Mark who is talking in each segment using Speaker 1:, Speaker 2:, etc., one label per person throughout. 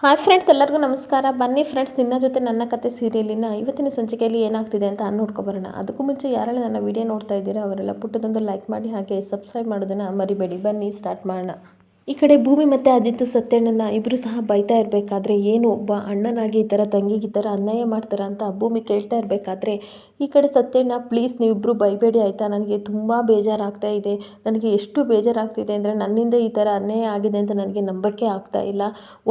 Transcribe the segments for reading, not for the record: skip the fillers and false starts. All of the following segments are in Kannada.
Speaker 1: ಹಾಯ್ ಫ್ರೆಂಡ್ಸ್, ಎಲ್ಲರಿಗೂ ನಮಸ್ಕಾರ. ಬನ್ನಿ ಫ್ರೆಂಡ್ಸ್, ನಿನ್ನ ಜೊತೆ ನನ್ನ ಕತೆ ಸೀರಿಯಲಿನ ಇವತ್ತಿನ ಸಂಚಿಕೆಯಲ್ಲಿ ಏನಾಗ್ತಿದೆ ಅಂತ ನೋಡ್ಕೊಬರೋಣ. ಅದಕ್ಕೂ ಮುಂಚೆ ಯಾರೆಲ್ಲ ನನ್ನ ವಿಡಿಯೋ ನೋಡ್ತಾ ಇದ್ದೀರಾ ಅವರೆಲ್ಲ ಪುಟ್ಟದೊಂದು ಲೈಕ್ ಮಾಡಿ, ಹಾಗೆ ಸಬ್ಸ್ಕ್ರೈಬ್ ಮಾಡೋದನ್ನು ಮರಿಬೇಡಿ. ಬನ್ನಿ ಸ್ಟಾರ್ಟ್ ಮಾಡೋಣ. ಈ ಕಡೆ ಭೂಮಿ ಮತ್ತು ಅಜಿತ್ ಸತ್ಯಣ್ಣನ ಇಬ್ಬರು ಸಹ ಬೈತಾ ಇರಬೇಕಾದ್ರೆ, ಏನು ಒಬ್ಬ ಅಣ್ಣನಾಗಿ ಈ ಥರ ತಂಗಿಗೆ ಈ ಥರ ಅನ್ಯಾಯ ಮಾಡ್ತಾರ ಅಂತ ಭೂಮಿ ಕೇಳ್ತಾ ಇರಬೇಕಾದ್ರೆ, ಈ ಕಡೆ ಸತ್ಯಣ್ಣ, ಪ್ಲೀಸ್ ನೀವಿಬ್ಬರು ಬೈಬೇಡಿ ಆಯಿತಾ, ನನಗೆ ತುಂಬ ಬೇಜಾರಾಗ್ತಾ ಇದೆ. ನನಗೆ ಎಷ್ಟು ಬೇಜಾರಾಗ್ತಿದೆ ಅಂದರೆ ನನ್ನಿಂದ ಈ ಥರ ಅನ್ಯಾಯ ಆಗಿದೆ ಅಂತ ನನಗೆ ನಂಬಕ್ಕೆ ಆಗ್ತಾ ಇಲ್ಲ.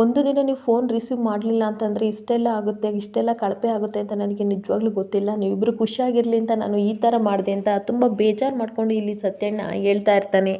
Speaker 1: ಒಂದು ದಿನ ನೀವು ಫೋನ್ ರಿಸೀವ್ ಮಾಡಲಿಲ್ಲ ಅಂತಂದರೆ ಇಷ್ಟೆಲ್ಲ ಆಗುತ್ತೆ, ಇಷ್ಟೆಲ್ಲ ಕಳಪೆ ಆಗುತ್ತೆ ಅಂತ ನನಗೆ ನಿಜವಾಗ್ಲೂ ಗೊತ್ತಿಲ್ಲ. ನೀವಿಬ್ಬರು ಖುಷಿಯಾಗಿರಲಿ ಅಂತ ನಾನು ಈ ಥರ ಮಾಡಿದೆ ಅಂತ ತುಂಬ ಬೇಜಾರು ಮಾಡ್ಕೊಂಡು ಇಲ್ಲಿ ಸತ್ಯಣ್ಣ ಹೇಳ್ತಾ ಇರ್ತಾನೆ.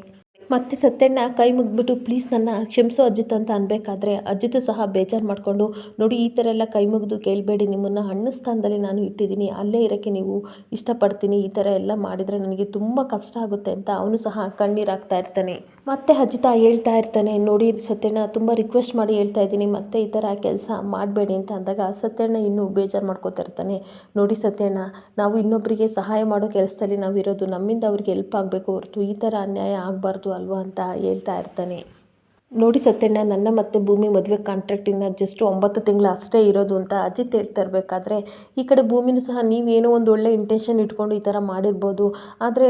Speaker 1: ಮತ್ತು ಸತ್ಯಣ್ಣ ಕೈ ಮುಗಿದ್ಬಿಟ್ಟು ಪ್ಲೀಸ್ ನನ್ನ ಕ್ಷಮಿಸು ಅಜಿತ್ ಅಂತ ಅನ್ಬೇಕಾದ್ರೆ, ಅಜಿತ್ ಸಹ ಬೇಜಾರು ಮಾಡಿಕೊಂಡು, ನೋಡಿ ಈ ಥರ ಎಲ್ಲ ಕೈ ಮುಗಿದು ಕೇಳಬೇಡಿ, ನಿಮ್ಮನ್ನು ಅಣ್ಣ ಸ್ಥಾನದಲ್ಲಿ ನಾನು ಇಟ್ಟಿದ್ದೀನಿ, ಅಲ್ಲೇ ಇರೋಕ್ಕೆ ನೀವು ಇಷ್ಟಪಡ್ತೀನಿ, ಈ ಥರ ಎಲ್ಲ ಮಾಡಿದರೆ ನನಗೆ ತುಂಬ ಕಷ್ಟ ಆಗುತ್ತೆ ಅಂತ ಅವನು ಸಹ ಕಣ್ಣೀರಾಗ್ತಾ ಇರ್ತಾನೆ. ಮತ್ತೆ ಅಜಿತ ಹೇಳ್ತಾ ಇರ್ತಾನೆ, ನೋಡಿ ಸತ್ಯಣ್ಣ, ತುಂಬ ರಿಕ್ವೆಸ್ಟ್ ಮಾಡಿ ಹೇಳ್ತಾ ಇದ್ದೀನಿ, ಮತ್ತೆ ಈ ಥರ ಕೆಲಸ ಮಾಡಬೇಡಿ ಅಂತ ಅಂದಾಗ ಸತ್ಯಣ್ಣ ಇನ್ನೂ ಬೇಜಾರು ಮಾಡ್ಕೋತಾ ಇರ್ತಾನೆ. ನೋಡಿ ಸತ್ಯಣ್ಣ, ನಾವು ಇನ್ನೊಬ್ಬರಿಗೆ ಸಹಾಯ ಮಾಡೋ ಕೆಲಸದಲ್ಲಿ ನಾವಿರೋದು, ನಮ್ಮಿಂದ ಅವ್ರಿಗೆ ಹೆಲ್ಪ್ ಆಗಬೇಕು ಹೊರತು ಈ ಥರ ಅನ್ಯಾಯ ಆಗಬಾರ್ದು ಅಲ್ವಾ ಅಂತ ಹೇಳ್ತಾ ಇರ್ತಾನೆ. ನೋಡಿ ಸತ್ಯಣ್ಣ, ನನ್ನ ಮತ್ತು ಭೂಮಿ ಮದುವೆ ಕಾಂಟ್ರಾಕ್ಟಿನ ಜಸ್ಟ್ 9 ತಿಂಗಳು ಅಷ್ಟೇ ಇರೋದು ಅಂತ ಅಜಿತ್ ಹೇಳ್ತಾ ಇರಬೇಕಾದ್ರೆ, ಈ ಕಡೆ ಭೂಮಿನೂ ಸಹ ನೀವೇನೋ ಒಂದು ಒಳ್ಳೆ ಇಂಟೆನ್ಷನ್ ಇಟ್ಕೊಂಡು ಈ ಥರ ಮಾಡಿರ್ಬೋದು, ಆದರೆ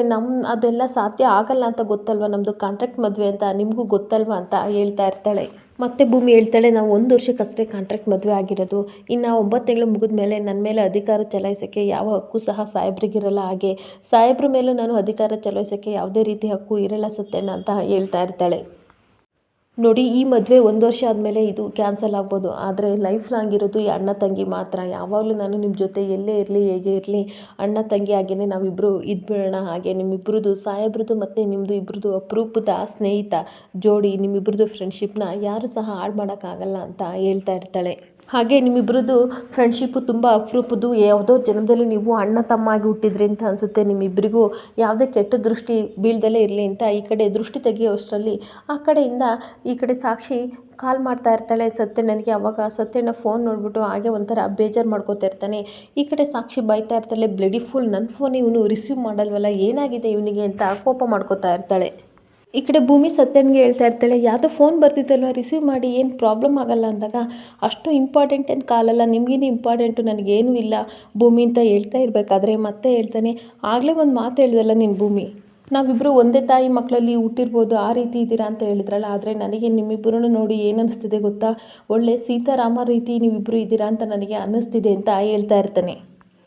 Speaker 1: ಅದೆಲ್ಲ ಸಾಧ್ಯ ಆಗಲ್ಲ ಅಂತ ಗೊತ್ತಲ್ವ, ನಮ್ಮದು ಕಾಂಟ್ರಾಕ್ಟ್ ಮದುವೆ ಅಂತ ನಿಮಗೂ ಗೊತ್ತಲ್ವ ಅಂತ ಹೇಳ್ತಾ ಇರ್ತಾಳೆ. ಮತ್ತೆ ಭೂಮಿ ಹೇಳ್ತಾಳೆ, ನಾವು 1 ವರ್ಷಕ್ಕಷ್ಟೇ ಕಾಂಟ್ರಾಕ್ಟ್ ಮದುವೆ ಆಗಿರೋದು, ಇನ್ನು 9 ತಿಂಗಳು ಮುಗಿದ ಮೇಲೆ ನನ್ನ ಮೇಲೆ ಅಧಿಕಾರ ಚಲಾಯಿಸೋಕ್ಕೆ ಯಾವ ಹಕ್ಕು ಸಹ ಸಾಹೇಬ್ರಿಗಿರಲ್ಲ, ಹಾಗೆ ಸಾಹೇಬ್ರ ಮೇಲೂ ನಾನು ಅಧಿಕಾರ ಚಲಾಯಿಸೋಕ್ಕೆ ಯಾವುದೇ ರೀತಿ ಹಕ್ಕು ಇರಲ್ಲ ಸತ್ಯಣ್ಣ ಅಂತ ಹೇಳ್ತಾ ಇರ್ತಾಳೆ. ನೋಡಿ, ಈ ಮದುವೆ 1 ವರ್ಷ ಆದಮೇಲೆ ಇದು ಕ್ಯಾನ್ಸಲ್ ಆಗ್ಬೋದು, ಆದರೆ ಲೈಫ್ ಲಾಂಗ್ ಇರೋದು ಈ ಅಣ್ಣ ತಂಗಿ ಮಾತ್ರ. ಯಾವಾಗಲೂ ನಾನು ನಿಮ್ಮ ಜೊತೆ ಎಲ್ಲೇ ಇರಲಿ, ಹೇಗೆ ಇರಲಿ, ಅಣ್ಣ ತಂಗಿ ಹಾಗೇ ನಾವಿಬ್ಬರು ಇದ್ಬಿಡೋಣ. ಹಾಗೆ ನಿಮ್ಮಿಬ್ಬರದು, ಸಾಹೇಬ್ರದ್ದು ಮತ್ತು ನಿಮ್ಮದು ಇಬ್ಬರದು ಅಪರೂಪದ ಸ್ನೇಹಿತ ಜೋಡಿ, ನಿಮ್ಮಿಬ್ಬರದು ಫ್ರೆಂಡ್ಶಿಪ್ನ ಯಾರು ಸಹ ಹಾಳು ಮಾಡೋಕ್ಕಾಗಲ್ಲ ಅಂತ ಹೇಳ್ತಾ ಇರ್ತಾಳೆ. ಹಾಗೆ ನಿಮ್ಮಿಬ್ಬರದು ಫ್ರೆಂಡ್ಶಿಪ್ಪು ತುಂಬ ಅಪರೂಪದ್ದು, ಯಾವುದೋ ಜನ್ಮದಲ್ಲಿ ನೀವು ಅಣ್ಣ ತಮ್ಮ ಆಗಿ ಹುಟ್ಟಿದ್ರಿ ಅಂತ ಅನಿಸುತ್ತೆ, ನಿಮ್ಮಿಬ್ಬರಿಗೂ ಯಾವುದೇ ಕೆಟ್ಟ ದೃಷ್ಟಿ ಬೀಳ್ದಲೇ ಇರಲಿ ಅಂತ ಈ ಕಡೆ ದೃಷ್ಟಿ ತೆಗೆಯೋಷ್ಟರಲ್ಲಿ ಆ ಕಡೆಯಿಂದ ಈ ಕಡೆ ಸಾಕ್ಷಿ ಕಾಲ್ ಮಾಡ್ತಾ ಇರ್ತಾಳೆ ಸತ್ಯಣ್ಣನಿಗೆ. ಅವಾಗ ಸತ್ಯಣ್ಣ ಫೋನ್ ನೋಡಿಬಿಟ್ಟು ಹಾಗೆ ಒಂಥರ ಬೇಜಾರು ಮಾಡ್ಕೋತಾ ಇರ್ತಾನೆ. ಈ ಕಡೆ ಸಾಕ್ಷಿ ಬೈತಾ ಇರ್ತಾಳೆ, ಬ್ಲಡಿ ಫುಲ್, ನನ್ನ ಫೋನ್ ಇವನು ರಿಸೀವ್ ಮಾಡಲ್ವಲ್ಲ, ಏನಾಗಿದೆ ಇವನಿಗೆ ಅಂತ ಕೋಪ ಮಾಡ್ಕೋತಾ ಇರ್ತಾಳೆ. ಈ ಕಡೆ ಭೂಮಿ ಸತ್ಯನ್ಗೆ ಹೇಳ್ತಾ ಇರ್ತಾಳೆ, ಯಾವುದೋ ಫೋನ್ ಬರ್ತಿದ್ದಲ್ವ, ರಿಸೀವ್ ಮಾಡಿ, ಏನು ಪ್ರಾಬ್ಲಮ್ ಆಗಲ್ಲ ಅಂದಾಗ, ಅಷ್ಟು ಇಂಪಾರ್ಟೆಂಟ್ ಏನು ಕಾಲಲ್ಲ, ನಿಮಗೇನು ಇಂಪಾರ್ಟೆಂಟು, ನನಗೇನೂ ಇಲ್ಲ ಭೂಮಿ ಅಂತ ಹೇಳ್ತಾ ಇರಬೇಕಾದ್ರೆ ಮತ್ತೆ ಹೇಳ್ತಾನೆ, ಆಗಲೇ ಒಂದು ಮಾತು ಹೇಳಿದಲ್ಲ ನೀನು ಭೂಮಿ, ನಾವಿಬ್ಬರು ಒಂದೇ ತಾಯಿ ಮಕ್ಕಳಲ್ಲಿ ಹುಟ್ಟಿರ್ಬೋದು, ಆ ರೀತಿ ಇದ್ದೀರಾ ಅಂತ ಹೇಳಿದ್ರಲ್ಲ, ಆದರೆ ನನಗೆ ನಿಮ್ಮಿಬ್ಬರನ್ನು ನೋಡಿ ಏನು ಅನ್ನಿಸ್ತಿದೆ ಗೊತ್ತಾ, ಒಳ್ಳೆ ಸೀತಾರಾಮ ರೀತಿ ನೀವಿಬ್ಬರು ಇದ್ದೀರಾ ಅಂತ ನನಗೆ ಅನ್ನಿಸ್ತಿದೆ ಅಂತ ಹೇಳ್ತಾ ಇರ್ತಾನೆ.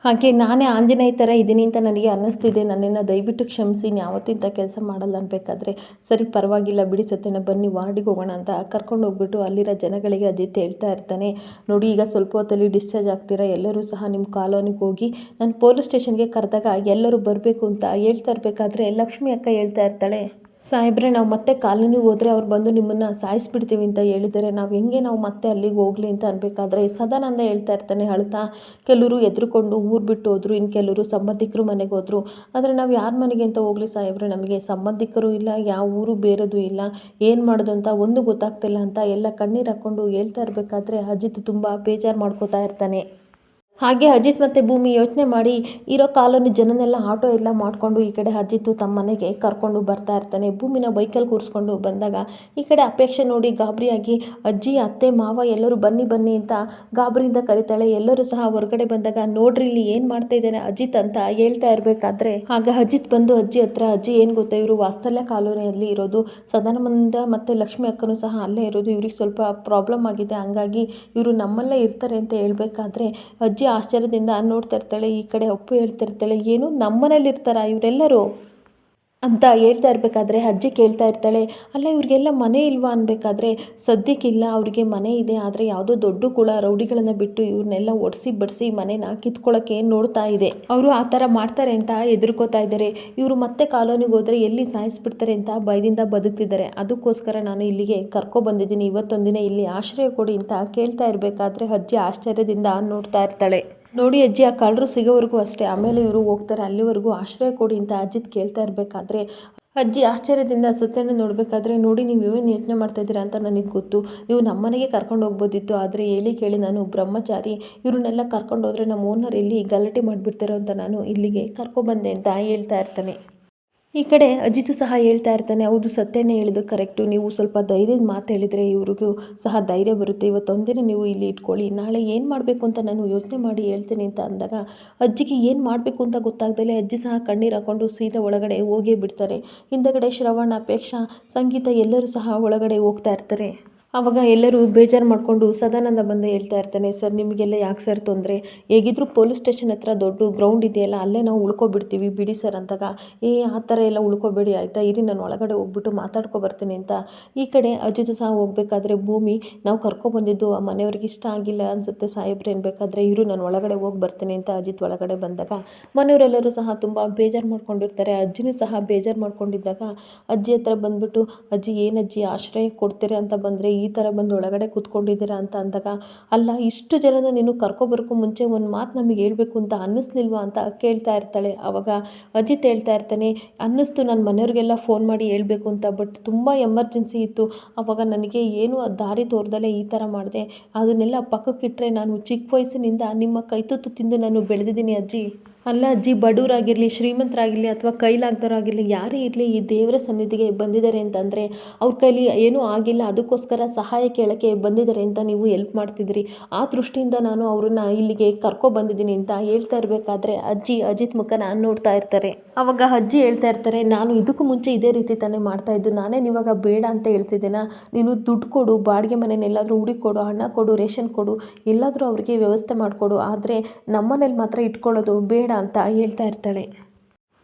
Speaker 1: ಹಾಗೆ ನಾನೇ ಆಂಜನೇಯ ಥರ ಇದ್ದೀನಿ ಅಂತ ನನಗೆ ಅನ್ನಿಸ್ತಿದೆ, ನನ್ನನ್ನು ದಯವಿಟ್ಟು ಕ್ಷಮಿಸಿ, ಯಾವತ್ತೂ ಇಂಥ ಕೆಲಸ ಮಾಡಲ್ಲ ಅನ್ಬೇಕಾದ್ರೆ, ಸರಿ ಪರವಾಗಿಲ್ಲ ಬಿಡಿ ಸತ್ಯಣ್ಣ, ಬನ್ನಿ ವಾರ್ಡಿಗೆ ಹೋಗೋಣ ಅಂತ ಕರ್ಕೊಂಡು ಹೋಗ್ಬಿಟ್ಟು ಅಲ್ಲಿರೋ ಜನಗಳಿಗೆ ಅಜಿತ್ ಹೇಳ್ತಾ ಇರ್ತಾನೆ. ನೋಡಿ, ಈಗ ಸ್ವಲ್ಪ ಹೊತ್ತಲ್ಲಿ ಡಿಸ್ಚಾರ್ಜ್ ಆಗ್ತೀರಾ, ಎಲ್ಲರೂ ಸಹ ನಿಮ್ಮ ಕಾಲೋನಿಗೆ ಹೋಗಿ ನಾನು ಪೊಲೀಸ್ ಸ್ಟೇಷನ್ಗೆ ಕರೆದಾಗ ಎಲ್ಲರೂ ಬರಬೇಕು ಅಂತ ಹೇಳ್ತಾ ಇರಬೇಕಾದ್ರೆ ಲಕ್ಷ್ಮಿ ಅಕ್ಕ ಹೇಳ್ತಾ ಇರ್ತಾಳೆ, ಸಾಹೇಬ್ರೆ, ನಾವು ಮತ್ತೆ ಕಾಲೋನಿಗೆ ಹೋದರೆ ಅವ್ರು ಬಂದು ನಿಮ್ಮನ್ನು ಸಾಯಿಸ್ಬಿಡ್ತೀವಿ ಅಂತ ಹೇಳಿದ್ದಾರೆ, ನಾವು ಮತ್ತೆ ಅಲ್ಲಿಗೆ ಹೋಗಲಿ ಅಂತ ಅನ್ಬೇಕಾದ್ರೆ ಸದಾನಂದ ಹೇಳ್ತಾ ಇರ್ತಾನೆ ಅಳ್ತಾ, ಕೆಲವರು ಎದ್ರುಕೊಂಡು ಊರು ಬಿಟ್ಟು ಹೋದ್ರು, ಇನ್ನು ಕೆಲವರು ಸಂಬಂಧಿಕರು ಮನೆಗೆ ಹೋದರು, ಆದರೆ ನಾವು ಯಾರ ಮನೆಗೆ ಅಂತ ಹೋಗಲಿ ಸಾಹೇಬ್ರೆ, ನಮಗೆ ಸಂಬಂಧಿಕರು ಇಲ್ಲ, ಯಾವ ಊರು ಬೇರೋದು ಇಲ್ಲ, ಏನು ಮಾಡೋದು ಅಂತ ಒಂದು ಗೊತ್ತಾಗ್ತಿಲ್ಲ ಅಂತ ಎಲ್ಲ ಕಣ್ಣೀರು ಹಾಕ್ಕೊಂಡು ಹೇಳ್ತಾ ಇರಬೇಕಾದ್ರೆ ಅಜಿತ್ ತುಂಬ ಬೇಜಾರು ಮಾಡ್ಕೋತಾ ಇರ್ತಾನೆ. ಹಾಗೆ ಅಜಿತ್ ಮತ್ತು ಭೂಮಿ ಯೋಚನೆ ಮಾಡಿ ಇರೋ ಕಾಲೋನಿ ಜನನೆಲ್ಲ ಆಟೋ ಎಲ್ಲ ಮಾಡಿಕೊಂಡು ಈ ಕಡೆ ಅಜಿತ್ ತಮ್ಮ ಮನೆಗೆ ಕರ್ಕೊಂಡು ಬರ್ತಾ ಇರ್ತಾನೆ. ಭೂಮಿನ ಬೈಕಲ್ಲಿ ಕೂರಿಸ್ಕೊಂಡು ಬಂದಾಗ ಈ ಕಡೆ ಅಪೇಕ್ಷೆ ನೋಡಿ ಗಾಬರಿಯಾಗಿ ಅಜ್ಜಿ, ಅತ್ತೆ, ಮಾವ ಎಲ್ಲರೂ ಬನ್ನಿ ಬನ್ನಿ ಅಂತ ಗಾಬರಿಯಿಂದ ಕರೀತಾಳೆ. ಎಲ್ಲರೂ ಸಹ ಹೊರಗಡೆ ಬಂದಾಗ, ನೋಡ್ರಿ ಇಲ್ಲಿ ಏನು ಮಾಡ್ತಾ ಇದ್ದಾನೆ ಅಜಿತ್ ಅಂತ ಹೇಳ್ತಾ ಇರಬೇಕಾದ್ರೆ, ಆಗ ಅಜಿತ್ ಬಂದು ಅಜ್ಜಿ ಹತ್ರ, ಅಜ್ಜಿ ಏನು ಗೊತ್ತಾ, ಇವರು ವಾತ್ಸಲ್ಯ ಕಾಲೋನಿಯಲ್ಲಿ ಇರೋದು, ಸದಾನಂದ ಮತ್ತು ಲಕ್ಷ್ಮಿ ಅಕ್ಕನೂ ಸಹ ಅಲ್ಲೇ ಇರೋದು, ಇವ್ರಿಗೆ ಸ್ವಲ್ಪ ಪ್ರಾಬ್ಲಮ್ ಆಗಿದೆ, ಹಂಗಾಗಿ ಇವರು ನಮ್ಮಲ್ಲೇ ಇರ್ತಾರೆ ಅಂತ ಹೇಳ್ಬೇಕಾದ್ರೆ ಅಜ್ಜಿ ಆಶ್ಚರ್ಯದಿಂದ ನೋಡ್ತಾ ಇರ್ತಾಳೆ. ಈ ಕಡೆ ಅಪ್ಪು ಹೇಳ್ತಾ ಇರ್ತಾಳೆ, ಏನು ನಮ್ಮನೇಲಿ ಇರ್ತಾರಾ ಇವರೆಲ್ಲರೂ ಅಂತ ಹೇಳ್ತಾ ಇರಬೇಕಾದ್ರೆ ಅಜ್ಜಿ ಕೇಳ್ತಾ ಇರ್ತಾಳೆ, ಅಲ್ಲ ಇವ್ರಿಗೆಲ್ಲ ಮನೆ ಇಲ್ವಾ ಅನ್ಬೇಕಾದ್ರೆ, ಸದ್ಯಕ್ಕಿಲ್ಲ, ಅವ್ರಿಗೆ ಮನೆ ಇದೆ, ಆದರೆ ಯಾವುದೋ ದೊಡ್ಡ ಕುಳ ರೌಡಿಗಳನ್ನು ಬಿಟ್ಟು ಇವ್ರನ್ನೆಲ್ಲ ಒಡಿಸಿ ಬಡಿಸಿ ಮನೆನ ಕಿತ್ಕೊಳ್ಳೋಕ್ಕೆ ನೋಡ್ತಾ ಇದೆ, ಅವರು ಆ ಥರ ಮಾಡ್ತಾರೆ ಅಂತ ಹೆದರ್ಕೋತಾ ಇದ್ದಾರೆ, ಇವರು ಮತ್ತೆ ಕಾಲೋನಿಗೆ ಹೋದರೆ ಎಲ್ಲಿ ಸಾಯಿಸ್ಬಿಡ್ತಾರೆ ಅಂತ ಭಯದಿಂದ ಬದುಕ್ತಿದ್ದಾರೆ, ಅದಕ್ಕೋಸ್ಕರ ನಾನು ಇಲ್ಲಿಗೆ ಕರ್ಕೊಬಂದಿದ್ದೀನಿ, ಇವತ್ತೊಂದಿನ ಇಲ್ಲಿ ಆಶ್ರಯ ಕೊಡಿ ಅಂತ ಕೇಳ್ತಾ ಇರಬೇಕಾದ್ರೆ ಅಜ್ಜಿ ಆಶ್ಚರ್ಯದಿಂದ ನೋಡ್ತಾ ಇರ್ತಾಳೆ. ನೋಡಿ ಅಜ್ಜಿ, ಆ ಕಳ್ಳರು ಸಿಗೋವರೆಗೂ ಅಷ್ಟೇ, ಆಮೇಲೆ ಇವರು ಹೋಗ್ತಾರೆ, ಅಲ್ಲಿವರೆಗೂ ಆಶ್ರಯ ಕೊಡಿ ಅಂತ ಅಜಿತ್ ಕೇಳ್ತಾ ಇರಬೇಕಾದ್ರೆ ಅಜ್ಜಿ ಆಶ್ಚರ್ಯದಿಂದ ಸತ್ಯನ ನೋಡಬೇಕಾದ್ರೆ, ನೋಡಿ ನೀವು ಏನು ಯೋಚನೆ ಮಾಡ್ತಾ ಇದ್ದೀರಾ ಅಂತ ನನಗೆ ಗೊತ್ತು, ನೀವು ನಮ್ಮನೆಗೆ ಕರ್ಕೊಂಡು ಹೋಗ್ಬೋದಿತ್ತು, ಆದರೆ ಹೇಳಿ ಕೇಳಿ ನಾನು ಬ್ರಹ್ಮಚಾರಿ, ಇವ್ರನ್ನೆಲ್ಲ ಕರ್ಕೊಂಡು ಹೋದರೆ ನಮ್ಮ ಓನರ್ ಇಲ್ಲಿ ಗಲಾಟೆ ಮಾಡಿಬಿಡ್ತಾರೋ ಅಂತ ನಾನು ಇಲ್ಲಿಗೆ ಕರ್ಕೊಬಂದೆ ಅಂತ ಹೇಳ್ತಾ ಇರ್ತಾನೆ. ಈ ಕಡೆ ಅಜಿತ್ ಸಹ ಹೇಳ್ತಾ ಇರ್ತಾನೆ, ಹೌದು ಸತ್ಯನೇ ಹೇಳಿದ್ದು ಕರೆಕ್ಟು, ನೀವು ಸ್ವಲ್ಪ ಧೈರ್ಯದ ಮಾತು ಹೇಳಿದರೆ ಇವ್ರಿಗೂ ಸಹ ಧೈರ್ಯ ಬರುತ್ತೆ, ಇವತ್ತೊಂದಿನ ನೀವು ಇಲ್ಲಿ ಇಟ್ಕೊಳ್ಳಿ, ನಾಳೆ ಏನು ಮಾಡಬೇಕು ಅಂತ ನಾನು ಯೋಚನೆ ಮಾಡಿ ಹೇಳ್ತೀನಿ ಅಂತ ಅಂದಾಗ ಅಜ್ಜಿಗೆ ಏನು ಮಾಡಬೇಕು ಅಂತ ಗೊತ್ತಾಗ್ದಲೇ ಅಜ್ಜಿ ಸಹ ಕಣ್ಣೀರು ಹಾಕ್ಕೊಂಡು ಸೀದಾ ಒಳಗಡೆ ಹೋಗೇ ಬಿಡ್ತಾರೆ. ಹಿಂದಗಡೆ ಶ್ರವಣ, ಅಪೇಕ್ಷಾ, ಸಂಗೀತ ಎಲ್ಲರೂ ಸಹ ಒಳಗಡೆ ಹೋಗ್ತಾ ಇರ್ತಾರೆ. ಆವಾಗ ಎಲ್ಲರೂ ಬೇಜಾರು ಮಾಡಿಕೊಂಡು ಸದಾನಂದ ಬಂದು ಹೇಳ್ತಾ ಇರ್ತಾನೆ, ಸರ್ ನಿಮಗೆಲ್ಲ ಯಾಕೆ ಸರ್ ತೊಂದರೆ, ಹೇಗಿದ್ರು ಪೊಲೀಸ್ ಸ್ಟೇಷನ್ ಹತ್ರ ದೊಡ್ಡ ಗ್ರೌಂಡ್ ಇದೆಯಲ್ಲ, ಅಲ್ಲೇ ನಾವು ಉಳ್ಕೊಬಿಡ್ತೀವಿ ಬಿಡಿ ಸರ್ ಅಂದಾಗ, ಆ ಥರ ಎಲ್ಲ ಉಳ್ಕೊಬೇಡಿ ಆಯಿತಾ, ಇರಿ ನಾನು ಒಳಗಡೆ ಹೋಗ್ಬಿಟ್ಟು ಮಾತಾಡ್ಕೊ ಬರ್ತೀನಿ ಅಂತ. ಈ ಕಡೆ ಅಜಿತ್ ಸಹ ಹೋಗ್ಬೇಕಾದ್ರೆ ಭೂಮಿ, ನಾವು ಕರ್ಕೊಬಂದಿದ್ದು ಆ ಮನೆಯವ್ರಿಗೆ ಇಷ್ಟ ಆಗಿಲ್ಲ ಅನ್ಸುತ್ತೆ ಸಾಹೇಬ್ರು ಅನ್ಬೇಕಾದ್ರೆ, ಇರು ನಾನು ಒಳಗಡೆ ಹೋಗಿ ಬರ್ತೀನಿ ಅಂತ ಅಜಿತ್ ಒಳಗಡೆ ಬಂದಾಗ ಮನೆಯವರೆಲ್ಲರೂ ಸಹ ತುಂಬ ಬೇಜಾರು ಮಾಡ್ಕೊಂಡಿರ್ತಾರೆ. ಅಜ್ಜಿನೂ ಸಹ ಬೇಜಾರು ಮಾಡ್ಕೊಂಡಿದ್ದಾಗ ಅಜ್ಜಿ ಹತ್ರ ಬಂದ್ಬಿಟ್ಟು, ಅಜ್ಜಿ ಏನಜ್ಜಿ ಆಶ್ರಯ ಕೊಡ್ತೀರಾ ಅಂತ ಬಂದರೆ ಈ ಥರ ಬಂದು ಒಳಗಡೆ ಕೂತ್ಕೊಂಡಿದ್ದೀರಾ ಅಂತ ಅಂದಾಗ, ಅಲ್ಲ ಇಷ್ಟು ಜನನ ನೀನು ಕರ್ಕೊಬರೋಕ್ಕೂ ಮುಂಚೆ ಒಂದು ಮಾತು ನಮಗೆ ಹೇಳಬೇಕು ಅಂತ ಅನ್ನಿಸ್ಲಿಲ್ವಾ ಅಂತ ಕೇಳ್ತಾ ಇರ್ತಾಳೆ. ಆವಾಗ ಅಜಿತ್ ಹೇಳ್ತಾ ಇರ್ತಾನೆ, ಅನ್ನಿಸ್ತು ನನ್ನ ಮನೆಯವ್ರಿಗೆಲ್ಲ ಫೋನ್ ಮಾಡಿ ಹೇಳಬೇಕು ಅಂತ, ಬಟ್ ತುಂಬ ಎಮರ್ಜೆನ್ಸಿ ಇತ್ತು, ಆವಾಗ ನನಗೆ ಏನು ದಾರಿ ತೋರ್ದಲೇ ಈ ಥರ ಮಾಡಿದೆ, ಅದನ್ನೆಲ್ಲ ಪಕ್ಕಕ್ಕಿಟ್ಟರೆ ನಾನು ಚಿಕ್ಕ ವಯಸ್ಸಿನಿಂದ ನಿಮ್ಮ ಕೈತುತ್ತು ತಿಂದು ನಾನು ಬೆಳೆದಿದ್ದೀನಿ ಅಜ್ಜಿ. ಅಲ್ಲ ಅಜ್ಜಿ, ಬಡವರಾಗಿರಲಿ ಶ್ರೀಮಂತರಾಗಿರಲಿ ಅಥವಾ ಕೈಲಾಗ್ದವರಾಗಿರಲಿ ಯಾರೇ ಇರಲಿ ಈ ದೇವರ ಸನ್ನಿಧಿಗೆ ಬಂದಿದ್ದಾರೆ ಅಂತಂದರೆ ಅವ್ರ ಕೈಲಿ ಏನೂ ಆಗಿಲ್ಲ, ಅದಕ್ಕೋಸ್ಕರ ಸಹಾಯ ಕೇಳೋಕ್ಕೆ ಬಂದಿದ್ದಾರೆ ಅಂತ ನೀವು ಹೆಲ್ಪ್ ಮಾಡ್ತಿದ್ರಿ, ಆ ದೃಷ್ಟಿಯಿಂದ ನಾನು ಅವ್ರನ್ನ ಇಲ್ಲಿಗೆ ಕರ್ಕೊಬಂದಿದ್ದೀನಿ ಅಂತ ಹೇಳ್ತಾ ಇರಬೇಕಾದ್ರೆ ಅಜ್ಜಿ ಅಜಿತ್ ಮುಖನ ನೋಡ್ತಾ ಇರ್ತಾರೆ. ಆವಾಗ ಅಜ್ಜಿ ಹೇಳ್ತಾ ಇರ್ತಾರೆ, ನಾನು ಇದಕ್ಕೂ ಮುಂಚೆ ಇದೇ ರೀತಿ ತಾನೇ ಮಾಡ್ತಾಯಿದ್ದು, ನಾನೇನು ಇವಾಗ ಬೇಡ ಅಂತ ಹೇಳ್ತಿದ್ದೇನಾ, ನೀನು ದುಡ್ಡು ಕೊಡು, ಬಾಡಿಗೆ ಮನೆಯಲ್ಲಾದರೂ ಹುಡುಕೊಡು, ಹಣ ಕೊಡು, ರೇಷನ್ ಕೊಡು, ಎಲ್ಲಾದರೂ ಅವ್ರಿಗೆ ವ್ಯವಸ್ಥೆ ಮಾಡಿಕೊಡು, ಆದರೆ ನಮ್ಮನೇಲಿ ಮಾತ್ರ ಇಟ್ಕೊಳ್ಳೋದು ಬೇಡ ಅಂತ ಹೇಳ್ತಾ ಇರ್ತಾಳೆ.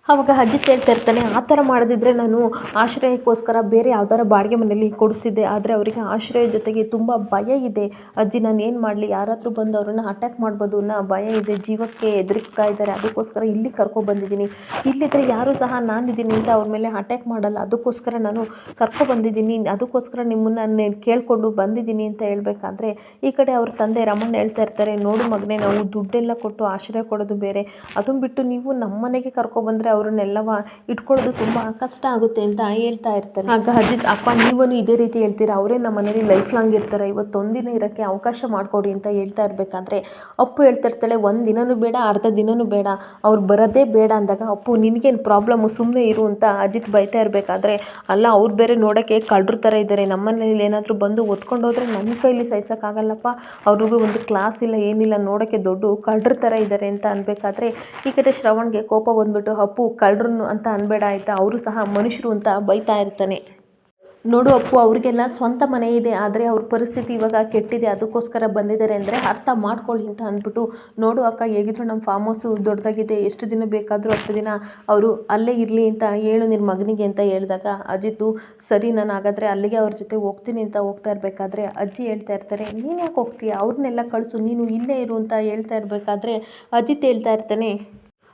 Speaker 1: ಆವಾಗ ಅಜಿತ್ ಹೇಳ್ತಾ ಇರ್ತಾನೆ, ಆ ಥರ ಮಾಡೋದಿದ್ರೆ ನಾನು ಆಶ್ರಯಕ್ಕೋಸ್ಕರ ಬೇರೆ ಯಾವ್ದಾರ ಬಾಡಿಗೆ ಮನೇಲಿ ಕೊಡಿಸ್ತಿದ್ದೆ, ಆದರೆ ಅವರಿಗೆ ಆಶ್ರಯ ಜೊತೆಗೆ ತುಂಬ ಭಯ ಇದೆ ಅಜ್ಜಿ, ನಾನು ಏನು ಮಾಡಲಿ, ಯಾರಾದರೂ ಬಂದು ಅವ್ರನ್ನ ಅಟ್ಯಾಕ್ ಮಾಡ್ಬೋದು ಅನ್ನೋ ಭಯ ಇದೆ, ಜೀವಕ್ಕೆ ಹೆದರ್ತಾ ಇದ್ದಾರೆ, ಅದಕ್ಕೋಸ್ಕರ ಇಲ್ಲಿ ಕರ್ಕೊಬಂದಿದ್ದೀನಿ, ಇಲ್ಲಿದ್ದರೆ ಯಾರೂ ಸಹ ನಾನಿದ್ದೀನಿ ಅಂತ ಅವ್ರ ಮೇಲೆ ಅಟ್ಯಾಕ್ ಮಾಡಲ್ಲ, ಅದಕ್ಕೋಸ್ಕರ ನಾನು ಕರ್ಕೊಬಂದಿದ್ದೀನಿ, ಅದಕ್ಕೋಸ್ಕರ ನಿಮ್ಮನ್ನು ಕೇಳಿಕೊಂಡು ಬಂದಿದ್ದೀನಿ ಅಂತ ಹೇಳಬೇಕಾದ್ರೆ ಈ ಕಡೆ ಅವ್ರ ತಂದೆ ರಮಣ್ಣ ಹೇಳ್ತಾ ಇರ್ತಾರೆ, ನೋಡು ಮಗನೇ, ನಾವು ದುಡ್ಡೆಲ್ಲ ಕೊಟ್ಟು ಆಶ್ರಯ ಕೊಡೋದು ಬೇರೆ, ಅದನ್ನು ಬಿಟ್ಟು ನೀವು ನಮ್ಮ ಮನೆಗೆ ಕರ್ಕೊಬಂದರೆ ಅವ್ರನ್ನೆಲ್ಲವ ಇಟ್ಕೊಳ್ಳೋದು ತುಂಬ ಕಷ್ಟ ಆಗುತ್ತೆ ಅಂತ ಹೇಳ್ತಾ ಇರ್ತಾರೆ. ಆಗ ಅಜಿತ್, ಅಪ್ಪ ನೀವೂ ಇದೇ ರೀತಿ ಹೇಳ್ತೀರಾ, ಅವರೇ ನಮ್ಮ ಮನೇಲಿ ಲೈಫ್ ಲಾಂಗ್ ಇರ್ತಾರೆ, ಇವತ್ತೊಂದಿನ ಇರೋಕ್ಕೆ ಅವಕಾಶ ಮಾಡಿಕೊಡಿ ಅಂತ ಹೇಳ್ತಾ ಇರಬೇಕಾದ್ರೆ ಅಪ್ಪು ಹೇಳ್ತಾ ಇರ್ತಾಳೆ, ಒಂದು ದಿನವೂ ಬೇಡ, ಅರ್ಧ ದಿನವೂ ಬೇಡ, ಅವ್ರು ಬರೋದೇ ಬೇಡ ಅಂದಾಗ ಅಪ್ಪು ನಿನಗೇನು ಪ್ರಾಬ್ಲಮ್ಮು, ಸುಮ್ಮನೆ ಇರು ಅಂತ ಅಜಿತ್ ಬೈತಾ ಇರಬೇಕಾದ್ರೆ, ಅಲ್ಲ ಅವ್ರು ಬೇರೆ ನೋಡೋಕ್ಕೆ ಕಳ್ಳರ ಥರ ಇದ್ದಾರೆ, ನಮ್ಮ ಮನೇಲಿ ಏನಾದರೂ ಬಂದು ಒತ್ಕೊಂಡು ಹೋದರೆ ನನ್ನ ಕೈಲಿ ಸಹಿಸೋಕ್ಕಾಗಲ್ಲಪ್ಪ, ಅವ್ರಿಗೂ ಒಂದು ಕ್ಲಾಸ್ ಇಲ್ಲ ಏನಿಲ್ಲ, ನೋಡೋಕ್ಕೆ ದೊಡ್ಡ ಕಳ್ಳರ ಥರ ಇದ್ದಾರೆ ಅಂತ ಅನ್ಬೇಕಾದ್ರೆ ಈ ಕಡೆ ಶ್ರವಣ್ಗೆ ಕೋಪ ಬಂದ್ಬಿಟ್ಟು, ಅಪ್ಪು ಕಳ್ಳರು ಅಂತ ಅನ್ಬೇಡ ಆಯಿತಾ, ಅವರು ಸಹ ಮನುಷ್ಯರು ಅಂತ ಬೈತಾ ಇರ್ತಾನೆ. ನೋಡು ಅಪ್ಪು, ಅವ್ರಿಗೆಲ್ಲ ಸ್ವಂತ ಮನೆ ಇದೆ, ಆದರೆ ಅವ್ರ ಪರಿಸ್ಥಿತಿ ಇವಾಗ ಕೆಟ್ಟಿದೆ, ಅದಕ್ಕೋಸ್ಕರ ಬಂದಿದ್ದಾರೆ ಅಂದರೆ ಅರ್ಥ ಮಾಡ್ಕೊಳ್ಳಿ ಅಂತ ಅಂದ್ಬಿಟ್ಟು, ನೋಡು ಅಕ್ಕ, ಹೇಗಿದ್ರು ನಮ್ಮ ಫಾರ್ಮ್ ಹೌಸು ದೊಡ್ಡದಾಗಿದೆ, ಎಷ್ಟು ದಿನ ಬೇಕಾದರೂ ಅಷ್ಟು ದಿನ ಅವರು ಅಲ್ಲೇ ಇರಲಿ ಅಂತ ಹೇಳು ನಿನ್ನ ಮಗನಿಗೆ ಅಂತ ಹೇಳಿದಾಗ ಅಜಿತು, ಸರಿ ನಾನು ಹಾಗಾದರೆ ಅಲ್ಲಿಗೆ ಅವ್ರ ಜೊತೆ ಹೋಗ್ತೀನಿ ಅಂತ ಹೋಗ್ತಾ ಇರಬೇಕಾದ್ರೆ ಅಜ್ಜಿ ಹೇಳ್ತಾ ಇರ್ತಾರೆ, ನೀನು ಯಾಕೆ ಹೋಗ್ತೀಯ, ಅವ್ರನ್ನೆಲ್ಲ ಕಳಿಸು, ನೀನು ಇಲ್ಲೇ ಇರು ಅಂತ ಹೇಳ್ತಾ ಇರಬೇಕಾದ್ರೆ ಅಜಿತ್ ಹೇಳ್ತಾ ಇರ್ತಾನೆ,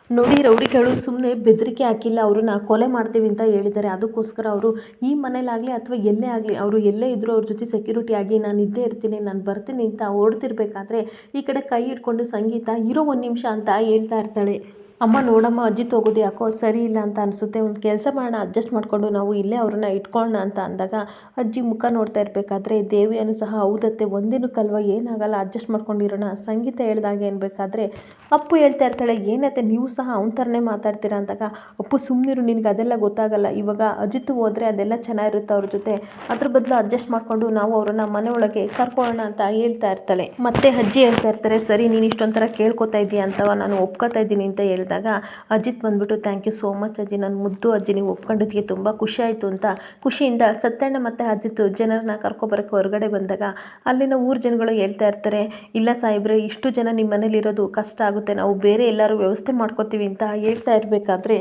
Speaker 1: ನೋಡಿ ರೌಡಿಗಳು ಸುಮ್ಮನೆ ಬೆದರಿಕೆ ಹಾಕಿಲ್ಲ, ಅವ್ರನ್ನ ಕೊಲೆ ಮಾಡ್ತೀವಿ ಅಂತ ಹೇಳಿದ್ದಾರೆ, ಅದಕ್ಕೋಸ್ಕರ ಅವರು ಈ ಮನೇಲಾಗಲಿ ಅಥವಾ ಎಲ್ಲೇ ಆಗಲಿ ಅವರು ಎಲ್ಲೇ ಇದ್ದರೂ ಅವ್ರ ಜೊತೆ ಸೆಕ್ಯೂರಿಟಿ ಆಗಿ ನಾನು ಇದ್ದೇ ಇರ್ತೀನಿ, ನಾನು ಬರ್ತೀನಿ ಅಂತ ಹೊರಡ್ತಿರ್ಬೇಕಾದ್ರೆ ಈ ಕಡೆ ಕೈ ಹಿಡ್ಕೊಂಡು ಸಂಗೀತ, ಇರೋ ಒಂದು ನಿಮಿಷ ಅಂತ ಹೇಳ್ತಾ ಇರ್ತಾಳೆ. ಅಮ್ಮ ನೋಡಮ್ಮ, ಅಜಿತ್ ಹೋಗೋದು ಯಾಕೋ ಸರಿ ಇಲ್ಲ ಅಂತ ಅನಿಸುತ್ತೆ, ಒಂದು ಕೆಲಸ ಮಾಡೋಣ, ಅಡ್ಜಸ್ಟ್ ಮಾಡಿಕೊಂಡು ನಾವು ಇಲ್ಲೇ ಅವ್ರನ್ನ ಇಟ್ಕೊಳ್ಳೋಣ ಅಂತ ಅಂದಾಗ ಅಜ್ಜಿ ಮುಖ ನೋಡ್ತಾ ಇರಬೇಕಾದ್ರೆ ದೇವಿಯನ್ನು ಸಹ, ಹೌದತ್ತೆ ಒಂದಿನಕ್ಕಲ್ವ ಏನಾಗಲ್ಲ, ಅಡ್ಜಸ್ಟ್ ಮಾಡ್ಕೊಂಡಿರೋಣ, ಸಂಗೀತ ಹೇಳ್ದಾಗೆ ಅನ್ಬೇಕಾದ್ರೆ ಅಪ್ಪು ಹೇಳ್ತಾ ಇರ್ತಾಳೆ, ಏನತ್ತೆ ನೀವು ಸಹ ಅವನ ಥರನೇ ಮಾತಾಡ್ತೀರಾ ಅಂದಾಗ, ಅಪ್ಪು ಸುಮ್ಮನಿರು, ನಿನಗೆ ಅದೆಲ್ಲ ಗೊತ್ತಾಗಲ್ಲ, ಇವಾಗ ಅಜಿತ್ ಹೋದರೆ ಅದೆಲ್ಲ ಚೆನ್ನಾಗಿರುತ್ತೆ ಅವ್ರ ಜೊತೆ, ಅದ್ರ ಬದಲು ಅಡ್ಜಸ್ಟ್ ಮಾಡಿಕೊಂಡು ನಾವು ಅವ್ರನ್ನ ಮನೆ ಒಳಗೆ ಕರ್ಕೊಳ್ಳೋಣ ಅಂತ ಹೇಳ್ತಾ ಇರ್ತಾಳೆ. ಮತ್ತೆ ಅಜ್ಜಿ ಹೇಳ್ತಾ ಇರ್ತಾರೆ, ಸರಿ ನೀನು ಇಷ್ಟೊಂಥರ ಕೇಳ್ಕೊತಾ ಇದೀಯ ಅಂತವ, ನಾನು ಒಪ್ಕೋತಾ ಇದ್ದೀನಿ ಅಂತ ಹೇಳಿದಾಗ ಅಜಿತ್ ಬಂದ್ಬಿಟ್ಟು, ಥ್ಯಾಂಕ್ ಯು ಸೋ ಮಚ್ ಅಜ್ಜಿ, ನನ್ನ ಮುದ್ದು ಅಜ್ಜಿ, ನೀವು ಒಪ್ಕೊಂಡಿದ್ದಕ್ಕೆ ತುಂಬ ಖುಷಿ ಆಯಿತು ಅಂತ ಖುಷಿಯಿಂದ ಸತ್ಯಣ್ಣ ಮತ್ತು ಅಜಿತ್ ಜನರನ್ನ ಕರ್ಕೊಬರೋಕ್ಕೆ ಹೊರಗಡೆ ಬಂದಾಗ ಅಲ್ಲಿನ ಊರು ಜನಗಳು ಹೇಳ್ತಾ ಇರ್ತಾರೆ, ಇಲ್ಲ ಸಾಹೇಬ್ರೆ, ಇಷ್ಟು ಜನ ನಿಮ್ಮ ಮನೇಲಿರೋದು ಕಷ್ಟ ಆಗುತ್ತೆ, ನಾವು ಬೇರೆ ಎಲ್ಲರೂ ವ್ಯವಸ್ಥೆ ಮಾಡ್ಕೋತೀವಿ ಅಂತ ಹೇಳ್ತಾ ಇರಬೇಕಾದ್ರೆ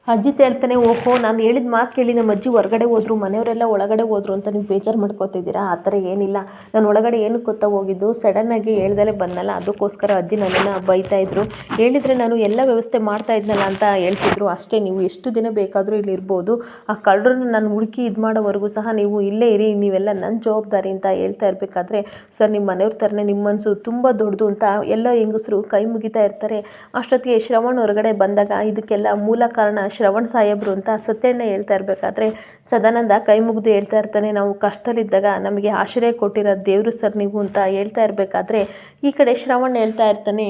Speaker 1: ಅಜಿತ್ ಹೇಳ್ತಾನೆ, ಓಹೋ, ನಾನು ಹೇಳಿದ ಮಾತು ಕೇಳಿ ನಮ್ಮ ಅಜ್ಜಿ ಹೊರಗಡೆ ಹೋದ್ರು, ಮನೆಯವರೆಲ್ಲ ಒಳಗಡೆ ಹೋದ್ರು ಅಂತ ನೀವು ಬೇಜಾರು ಮಾಡ್ಕೋತಿದ್ದೀರಾ, ಆ ಥರ ಏನಿಲ್ಲ, ನಾನು ಒಳಗಡೆ ಏನಕ್ಕೆ ಗೊತ್ತಾ ಹೋಗಿದ್ದು, ಸಡನ್ನಾಗಿ ಹೇಳ್ದಲೇ ಬಂದಲ್ಲ, ಅದಕ್ಕೋಸ್ಕರ ಅಜ್ಜಿ ನನ್ನನ್ನು ಬೈತಾಯಿದ್ರು, ಹೇಳಿದರೆ ನಾನು ಎಲ್ಲ ವ್ಯವಸ್ಥೆ ಮಾಡ್ತಾ ಇದ್ನಲ್ಲ ಅಂತ ಹೇಳ್ತಿದ್ರು ಅಷ್ಟೇ, ನೀವು ಎಷ್ಟು ದಿನ ಬೇಕಾದರೂ ಇಲ್ಲಿ ಇರ್ಬೋದು, ಆ ಕಳ್ಳರನ್ನ ನಾನು ಹುಡುಕಿ ಇದು ಮಾಡೋವರೆಗೂ ಸಹ ನೀವು ಇಲ್ಲೇ ಇರಿ, ನೀವೆಲ್ಲ ನನ್ನ ಜವಾಬ್ದಾರಿ ಅಂತ ಹೇಳ್ತಾ ಇರಬೇಕಾದ್ರೆ, ಸರ್ ನಿಮ್ಮ ಮನೆಯವ್ರ ಥರನೇ ನಿಮ್ಮ ಮನಸ್ಸು ತುಂಬ ದೊಡ್ಡದು ಅಂತ ಎಲ್ಲ ಹೆಂಗಸರು ಕೈ ಮುಗಿತಾ ಇರ್ತಾರೆ. ಅಷ್ಟೊತ್ತಿಗೆ ಶ್ರವಣ್ ಹೊರಗಡೆ ಬಂದಾಗ ಇದಕ್ಕೆಲ್ಲ ಮೂಲ ಕಾರಣ ಶ್ರವಣ್ ಸಾಹೇಬ್ರು ಅಂತ ಸತ್ಯಣ್ಣ ಹೇಳ್ತಾ ಇರಬೇಕಾದ್ರೆ ಸದಾನಂದ ಕೈ ಮುಗಿದು ಹೇಳ್ತಾ ಇರ್ತಾನೆ, ನಾವು ಕಷ್ಟದಲ್ಲಿದ್ದಾಗ ನಮಗೆ ಆಶ್ರಯ ಕೊಟ್ಟಿರೋ ದೇವರು ಸರ್ ನೀವು ಅಂತ ಹೇಳ್ತಾ ಇರಬೇಕಾದ್ರೆ ಈ ಕಡೆ ಶ್ರವಣ್ ಹೇಳ್ತಾ ಇರ್ತಾನೆ,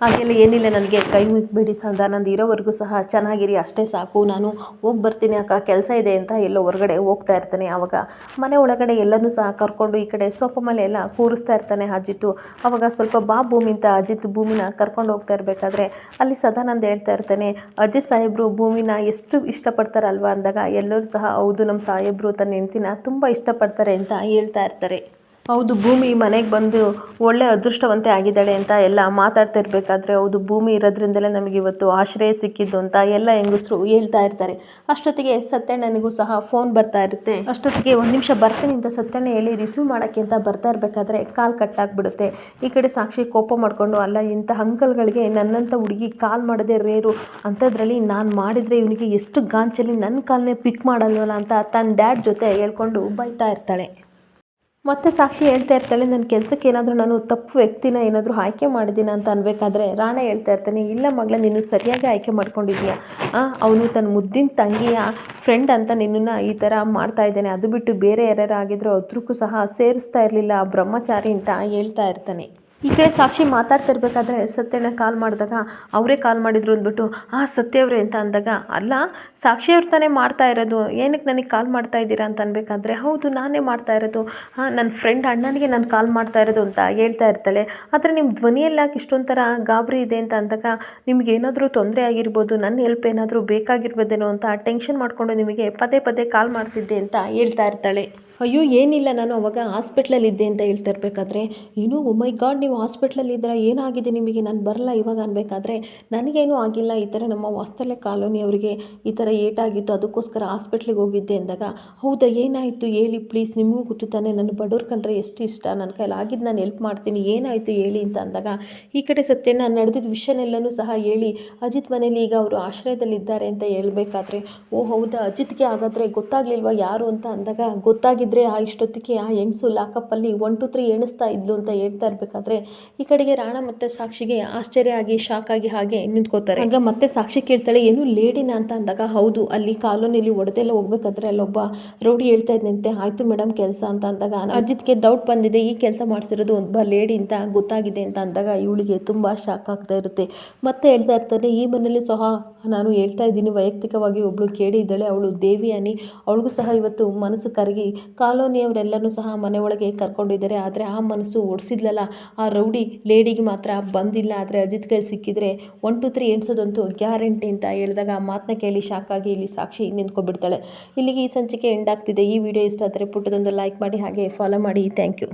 Speaker 1: ಹಾಗೆಲ್ಲ ಏನಿಲ್ಲ, ನನಗೆ ಕೈ ಮುಗಿಬೇಡಿ ನಂದು ಇರೋವರೆಗೂ ಸಹ ಚೆನ್ನಾಗಿರಿ ಅಷ್ಟೇ ಸಾಕು, ನಾನು ಹೋಗಿ ಬರ್ತೀನಿ ಅಕ್ಕ ಕೆಲಸ ಇದೆ ಅಂತ ಎಲ್ಲೋ ಹೊರಗಡೆ ಹೋಗ್ತಾ ಇರ್ತಾನೆ. ಆವಾಗ ಮನೆ ಒಳಗಡೆ ಎಲ್ಲನೂ ಸಹ ಕರ್ಕೊಂಡು ಈ ಕಡೆ ಸೋಫಾ ಮೇಲೆ ಎಲ್ಲ ಕೂರಿಸ್ತಾ ಇರ್ತಾನೆ ಅಜಿತ್ತು. ಆವಾಗ ಸ್ವಲ್ಪ ಬಾ ಭೂಮಿ ಅಂತ ಅಜಿತ್ ಭೂಮಿನ ಕರ್ಕೊಂಡು ಹೋಗ್ತಾ ಇರಬೇಕಾದ್ರೆ ಅಲ್ಲಿ ಸದಾನಂದ ಹೇಳ್ತಾ ಇರ್ತಾನೆ, ಅಜಿತ್ ಸಾಹೇಬರು ಭೂಮಿನ ಎಷ್ಟು ಇಷ್ಟಪಡ್ತಾರಲ್ವ ಅಂದಾಗ ಎಲ್ಲರೂ ಸಹ ಹೌದು, ನಮ್ಮ ಸಾಹೇಬರು ತನ್ನ ಹೆಂಡ್ತಿನ ತುಂಬ ಇಷ್ಟಪಡ್ತಾರೆ ಅಂತ ಹೇಳ್ತಾ ಇರ್ತಾರೆ. ಹೌದು, ಭೂಮಿ ಮನೆಗೆ ಬಂದು ಒಳ್ಳೆ ಅದೃಷ್ಟವಂತೆ ಆಗಿದ್ದಾಳೆ ಅಂತ ಎಲ್ಲ ಮಾತಾಡ್ತಾ ಇರಬೇಕಾದ್ರೆ, ಹೌದು ಭೂಮಿ ಇರೋದ್ರಿಂದಲೇ ನಮಗೆ ಇವತ್ತು ಆಶ್ರಯ ಸಿಕ್ಕಿದ್ದು ಅಂತ ಎಲ್ಲ ಹೆಂಗಸರು ಹೇಳ್ತಾ ಇರ್ತಾರೆ. ಅಷ್ಟೊತ್ತಿಗೆ ಸತ್ಯಣ್ಣನಿಗೂ ಸಹ ಫೋನ್ ಬರ್ತಾ ಇರುತ್ತೆ. ಅಷ್ಟೊತ್ತಿಗೆ ಒಂದು ನಿಮಿಷ ಬರ್ತೀನಿ ಅಂತ ಸತ್ಯಣ್ಣ ಹೇಳಿ ರಿಸೀವ್ ಮಾಡೋಕ್ಕೆ ಅಂತ ಬರ್ತಾ ಇರಬೇಕಾದ್ರೆ ಕಾಲ್ ಕಟ್ಟಾಗ್ಬಿಡುತ್ತೆ. ಈ ಕಡೆ ಸಾಕ್ಷಿ ಕೋಪ ಮಾಡಿಕೊಂಡು, ಅಲ್ಲ ಇಂಥ ಅಂಕಲ್ಗಳಿಗೆ ನನ್ನಂಥ ಹುಡುಗಿ ಕಾಲ್ ಮಾಡೋದೇ ರೇರು, ಅಂಥದ್ರಲ್ಲಿ ನಾನು ಮಾಡಿದರೆ ಇವನಿಗೆ ಎಷ್ಟು ಗಾಂಚಲಿ ನನ್ನ ಕಾಲ್ನೇ ಪಿಕ್ ಮಾಡಲ್ವಲ್ಲ ಅಂತ ತನ್ನ ಡ್ಯಾಡ್ ಜೊತೆ ಹೇಳ್ಕೊಂಡು ಬೈತಾ ಇರ್ತಾಳೆ. ಮತ್ತೆ ಸಾಕ್ಷಿ ಹೇಳ್ತಾ ಇರ್ತಾಳೆ, ನನ್ನ ಕೆಲಸಕ್ಕೆ ಏನಾದರೂ ನಾನು ತಪ್ಪು ವ್ಯಕ್ತಿನ ಏನಾದರೂ ಆಯ್ಕೆ ಮಾಡಿದ್ದೀನ ಅಂತ ಅನ್ಬೇಕಾದ್ರೆ ರಾಣೆ ಹೇಳ್ತಾ ಇರ್ತಾನೆ, ಇಲ್ಲ ಮಗಳ ನೀನು ಸರಿಯಾಗಿ ಆಯ್ಕೆ ಮಾಡ್ಕೊಂಡಿದ್ದೀಯಾ, ಅವನು ತನ್ನ ಮುದ್ದಿನ ತಂಗಿಯ ಫ್ರೆಂಡ್ ಅಂತ ನಿನ್ನನ್ನು ಈ ಥರ ಮಾಡ್ತಾ ಇದ್ದಾನೆ, ಅದು ಬಿಟ್ಟು ಬೇರೆ ಯಾರ್ಯಾರು ಆಗಿದ್ರು ಅದ್ರಕ್ಕೂ ಸಹ ಸೇರಿಸ್ತಾ ಇರಲಿಲ್ಲ ಬ್ರಹ್ಮಚಾರಿ ಅಂತ ಹೇಳ್ತಾ ಇರ್ತಾನೆ. ಈ ಕಡೆ ಸಾಕ್ಷಿ ಮಾತಾಡ್ತಾ ಇರಬೇಕಾದ್ರೆ ಸತ್ಯನ ಕಾಲ್ ಮಾಡಿದಾಗ ಅವರೇ ಕಾಲ್ ಮಾಡಿದ್ರು ಅಂದ್ಬಿಟ್ಟು, ಸತ್ಯವ್ರೆ ಅಂತ ಅಂದಾಗ, ಅಲ್ಲ ಸಾಕ್ಷಿಯವ್ರು ತಾನೇ ಮಾಡ್ತಾ ಇರೋದು, ಏನಕ್ಕೆ ನನಗೆ ಕಾಲ್ ಮಾಡ್ತಾ ಇದ್ದೀರಾ ಅಂತ ಅನ್ಬೇಕಾದ್ರೆ, ಹೌದು ನಾನೇ ಮಾಡ್ತಾ ಇರೋದು, ನನ್ನ ಫ್ರೆಂಡ್ ಅಣ್ಣನಿಗೆ ನಾನು ಕಾಲ್ ಮಾಡ್ತಾ ಇರೋದು ಅಂತ ಹೇಳ್ತಾ ಇರ್ತಾಳೆ. ಆದರೆ ನಿಮ್ಮ ಧ್ವನಿಯಲ್ಲಿ ಯಾಕೆ ಇಷ್ಟೊಂಥರ ಗಾಬರಿ ಇದೆ ಅಂತ ಅಂದಾಗ, ನಿಮಗೇನಾದರೂ ತೊಂದರೆ ಆಗಿರ್ಬೋದು, ನನ್ನ ಹೆಲ್ಪ್ ಏನಾದರೂ ಬೇಕಾಗಿರ್ಬೋದೇನೋ ಅಂತ ಟೆನ್ಷನ್ ಮಾಡಿಕೊಂಡು ನಿಮಗೆ ಪದೇ ಪದೇ ಕಾಲ್ ಮಾಡ್ತಿದ್ದೆ ಅಂತ ಹೇಳ್ತಾ ಇರ್ತಾಳೆ. ಅಯ್ಯೋ ಏನಿಲ್ಲ, ನಾನು ಅವಾಗ ಹಾಸ್ಪಿಟ್ಲಲ್ಲಿದ್ದೆ ಅಂತ ಹೇಳ್ತಾ ಇರಬೇಕಾದ್ರೆ, ಏನು ಓ ಮೈ ಗಾಡ್ ನೀವು ಹಾಸ್ಪಿಟ್ಲಲ್ಲಿದ್ದೀರಾ, ಏನಾಗಿದೆ ನಿಮಗೆ, ನಾನು ಬರಲ್ಲ ಇವಾಗ ಅನ್ಬೇಕಾದ್ರೆ, ನನಗೇನೂ ಆಗಿಲ್ಲ, ಈ ಥರ ನಮ್ಮ ವಾಸ್ತಲ್ಯ ಕಾಲೋನಿಯವರಿಗೆ ಈ ಥರ ಏಟಾಗಿತ್ತು ಅದಕ್ಕೋಸ್ಕರ ಹಾಸ್ಪಿಟ್ಲಿಗೆ ಹೋಗಿದ್ದೆ ಅಂದಾಗ, ಹೌದಾ ಏನಾಯಿತು ಹೇಳಿ ಪ್ಲೀಸ್, ನಿಮಗೂ ಗೊತ್ತು ತಾನೇ ನನ್ನ ಬಡವ್ರು ಕಂಡ್ರೆ ಎಷ್ಟು ಇಷ್ಟ, ನನ್ನ ಕೈಲಿ ಆಗಿದ್ದು ನಾನು ಹೆಲ್ಪ್ ಮಾಡ್ತೀನಿ, ಏನಾಯಿತು ಹೇಳಿ ಅಂತ ಅಂದಾಗ, ಈ ಕಡೆ ಸತ್ಯನ ನಡೆದಿದ್ದ ವಿಷಯನೆಲ್ಲನೂ ಸಹ ಹೇಳಿ ಅಜಿತ್ ಮನೇಲಿ ಈಗ ಅವರು ಆಶ್ರಯದಲ್ಲಿದ್ದಾರೆ ಅಂತ ಹೇಳ್ಬೇಕಾದ್ರೆ, ಓ ಹೌದಾ ಅಜಿತ್ಗೆ ಹಾಗಾದರೆ ಗೊತ್ತಾಗ್ಲಿಲ್ವಾ ಯಾರು ಅಂತ ಅಂದಾಗ, ಗೊತ್ತಾಗಿದ್ದರೆ ಇಷ್ಟೊತ್ತಿಗೆ ಆ ಹೆಂಗಸು ಲಾಕಪ್ಪಲ್ಲಿ 1 2 3 ಎಣಿಸ್ತಾ ಇದ್ಲು ಅಂತ ಹೇಳ್ತಾ ಇರಬೇಕಾದ್ರೆ, ಈ ಕಡೆಗೆ ರಾಣಾ ಮತ್ತು ಸಾಕ್ಷಿಗೆ ಆಶ್ಚರ್ಯ ಆಗಿ ಶಾಕ್ ಆಗಿ ಹಾಗೆ ನಿಂತ್ಕೋತಾರೆ. ಆಗ ಮತ್ತೆ ಸಾಕ್ಷಿ ಕೇಳ್ತಾಳೆ, ಏನು ಲೇಡಿನ ಅಂತ ಅಂದಾಗ, ಹೌದು ಅಲ್ಲಿ ಕಾಲೋನಿಲಿ ಒಡೆದೆಲ್ಲ ಹೋಗ್ಬೇಕಾದ್ರೆ ಅಲ್ಲೊಬ್ಬ ರೌಡಿ ಹೇಳ್ತಾ ಇದ್ದಂತೆ, ಆಯಿತು ಮೇಡಮ್ ಕೆಲಸ ಅಂತ ಅಂದಾಗ, ಅಜಿತ್ಗೆ ಡೌಟ್ ಬಂದಿದೆ ಈ ಕೆಲಸ ಮಾಡಿಸಿರೋದು ಒಬ್ಬ ಲೇಡಿ ಅಂತ ಗೊತ್ತಾಗಿದೆ ಅಂತ ಅಂದಾಗ ಇವಳಿಗೆ ತುಂಬ ಶಾಕ್ ಆಗ್ತಾ ಇರುತ್ತೆ. ಮತ್ತೆ ಹೇಳ್ತಾ ಇರ್ತಾರೆ, ಈ ಮನೇಲಿ ಸಹ ನಾನು ಹೇಳ್ತಾ ಇದ್ದೀನಿ ವೈಯಕ್ತಿಕವಾಗಿ ಒಬ್ಬಳು ಕೇಳಿ ಇದ್ದಾಳೆ, ಅವಳು ದೇವಿ ಅನಿ, ಅವಳಿಗೂ ಸಹ ಇವತ್ತು ಮನಸ್ಸು ಕರಗಿ ಕಾಲೋನಿಯವರೆಲ್ಲರೂ ಸಹ ಮನೆ ಒಳಗೆ ಕರ್ಕೊಂಡಿದ್ದಾರೆ, ಆದರೆ ಆ ಮನಸ್ಸು ಒಡಿಸಿದ್ಲಲ್ಲ ಆ ರೌಡಿ ಲೇಡಿಗೆ ಮಾತ್ರ ಬಂದಿಲ್ಲ, ಆದರೆ ಅಜಿತ್ ಕೈಲಿ ಸಿಕ್ಕಿದ್ರೆ 1 2 3 ಎಣಿಸೋದಂತೂ ಗ್ಯಾರಂಟಿ ಅಂತ ಹೇಳಿದಾಗ ಆ ಮಾತನ್ನ ಕೇಳಿ ಶಾಕ್ ಆಗಿ ಇಲ್ಲಿ ಸಾಕ್ಷಿ ನಿಂತ್ಕೊಬಿಡ್ತಾಳೆ. ಇಲ್ಲಿಗೆ ಈ ಸಂಚಿಕೆ ಎಂಡ್ ಆಗ್ತಿದೆ. ಈ ವಿಡಿಯೋ ಇಷ್ಟ ಆದರೆ ಪುಟ್ಟದೊಂದು ಲೈಕ್ ಮಾಡಿ ಹಾಗೆ ಫಾಲೋ ಮಾಡಿ. Thank you.